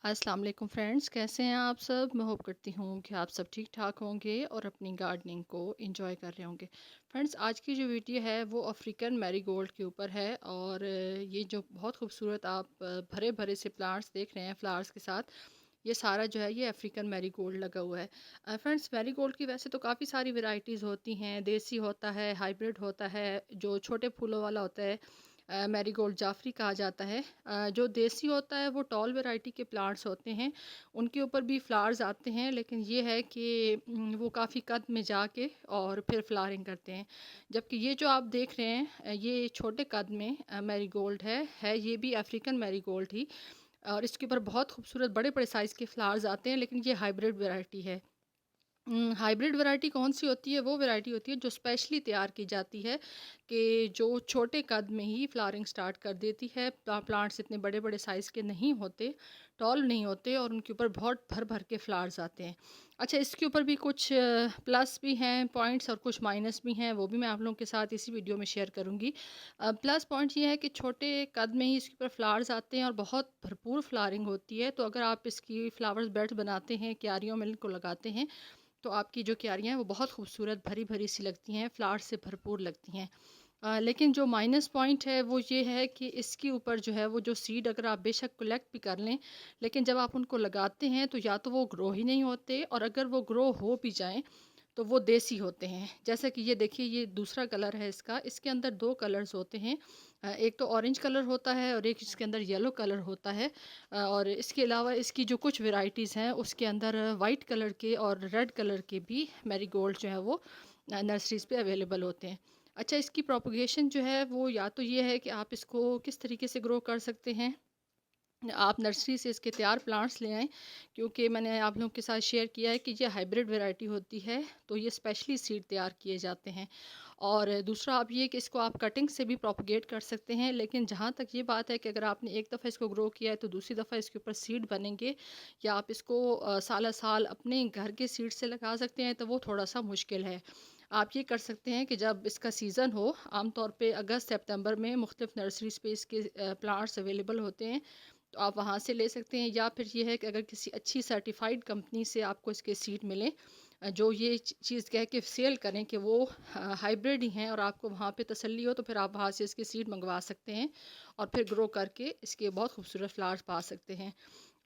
अस्सलाम वालेकुम फ्रेंड्स, कैसे हैं आप सब। मैं होप करती हूँ कि आप सब ठीक ठाक होंगे और अपनी गार्डनिंग को एंजॉय कर रहे होंगे। फ्रेंड्स, आज की जो वीडियो है वो अफ्रीकन मैरीगोल्ड के ऊपर है और ये जो बहुत खूबसूरत आप भरे भरे से प्लांट्स देख रहे हैं फ्लावर्स के साथ, ये सारा जो है ये अफ्रीकन मैरीगोल्ड लगा हुआ है। फ्रेंड्स, मैरीगोल्ड की वैसे तो काफ़ी सारी वैरायटीज़ होती हैं। देसी होता है, हाइब्रिड होता है, जो छोटे फूलों वाला होता है मैरीगोल्ड जाफरी कहा जाता है। जो देसी होता है वो टॉल वैरायटी के प्लांट्स होते हैं, उनके ऊपर भी फ्लावर्स आते हैं, लेकिन ये है कि वो काफ़ी कद में जाके और फिर फ्लावरिंग करते हैं। जबकि ये जो आप देख रहे हैं ये छोटे कद में मैरीगोल्ड है ये भी अफ्रीकन मैरीगोल्ड ही, और इसके ऊपर बहुत खूबसूरत बड़े बड़े साइज़ के फ्लावर्स आते हैं, लेकिन ये हाइब्रिड वैरायटी है। हाइब्रिड वैरायटी कौन सी होती है? वो वैरायटी होती है जो स्पेशली तैयार की जाती है कि जो छोटे कद में ही फ्लावरिंग स्टार्ट कर देती है। प्लांट्स इतने बड़े बड़े साइज़ के नहीं होते, टॉल नहीं होते, और उनके ऊपर बहुत भर भर के फ्लावर्स आते हैं। अच्छा, इसके ऊपर भी कुछ प्लस भी हैं पॉइंट्स और कुछ माइनस भी हैं, वो भी मैं आप लोगों के साथ इसी वीडियो में शेयर करूँगी। प्लस पॉइंट ये है कि छोटे कद में ही इसके ऊपर फ्लावर्स आते हैं और बहुत भरपूर फ्लावरिंग होती है। तो अगर आप इसकी फ्लावर्स बेड्स बनाते हैं, क्यारियों में इनको लगाते हैं, तो आपकी जो क्यारियाँ हैं वो बहुत खूबसूरत भरी भरी सी लगती हैं, फ्लावर से भरपूर लगती हैं। लेकिन जो माइनस पॉइंट है वो ये है कि इसके ऊपर जो है वो जो सीड अगर आप बेशक कलेक्ट भी कर लें, लेकिन जब आप उनको लगाते हैं तो या तो वो ग्रो ही नहीं होते, और अगर वो ग्रो हो भी जाएं तो वो देसी होते हैं। जैसे कि ये देखिए, ये दूसरा कलर है इसका, इसके अंदर दो कलर्स होते हैं। एक तो ऑरेंज कलर होता है और एक इसके अंदर येलो कलर होता है। और इसके अलावा इसकी जो कुछ वेराइटीज़ हैं उसके अंदर वाइट कलर के और रेड कलर के भी मैरीगोल्ड जो है वो नर्सरीज़ पे अवेलेबल होते हैं। अच्छा, इसकी प्रोपगेशन जो है वो या तो ये है कि आप इसको किस तरीके से ग्रो कर सकते हैं, आप नर्सरी से इसके तैयार प्लांट्स ले आएँ, क्योंकि मैंने आप लोगों के साथ शेयर किया है कि ये हाइब्रिड वैरायटी होती है, तो ये स्पेशली सीड तैयार किए जाते हैं। और दूसरा आप ये कि इसको आप कटिंग से भी प्रोपगेट कर सकते हैं, लेकिन जहाँ तक ये बात है कि अगर आपने एक दफ़ा इसको ग्रो किया है तो दूसरी दफ़ा इसके ऊपर सीड बनेंगे, या आप इसको साल साल अपने घर के सीड से लगा सकते हैं, तो वो थोड़ा सा मुश्किल है। आप ये कर सकते हैं कि जब इसका सीज़न हो, आमतौर पे अगस्त सितंबर में मुख्तलिफ नर्सरीज़ पे इसके प्लांट्स अवेलेबल होते हैं, तो आप वहाँ से ले सकते हैं। या फिर ये है कि अगर किसी अच्छी सर्टिफाइड कंपनी से आपको इसके सीड मिलें, जो ये चीज़ कह के सेल करें कि वो हाइब्रिड ही हैं, और आपको वहाँ पे तसल्ली हो, तो फिर आप वहाँ से इसके सीड मंगवा सकते हैं और फिर ग्रो करके इसके बहुत खूबसूरत फ्लावर्स पा सकते हैं।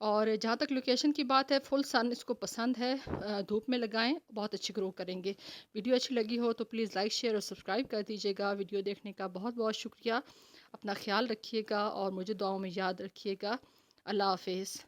और जहाँ तक लोकेशन की बात है, फुल सन इसको पसंद है, धूप में लगाएं, बहुत अच्छी ग्रो करेंगे। वीडियो अच्छी लगी हो तो प्लीज़ लाइक शेयर और सब्सक्राइब कर दीजिएगा। वीडियो देखने का बहुत बहुत शुक्रिया। अपना ख्याल रखिएगा और मुझे दुआओं में याद रखिएगा। अल्लाह हाफिज़।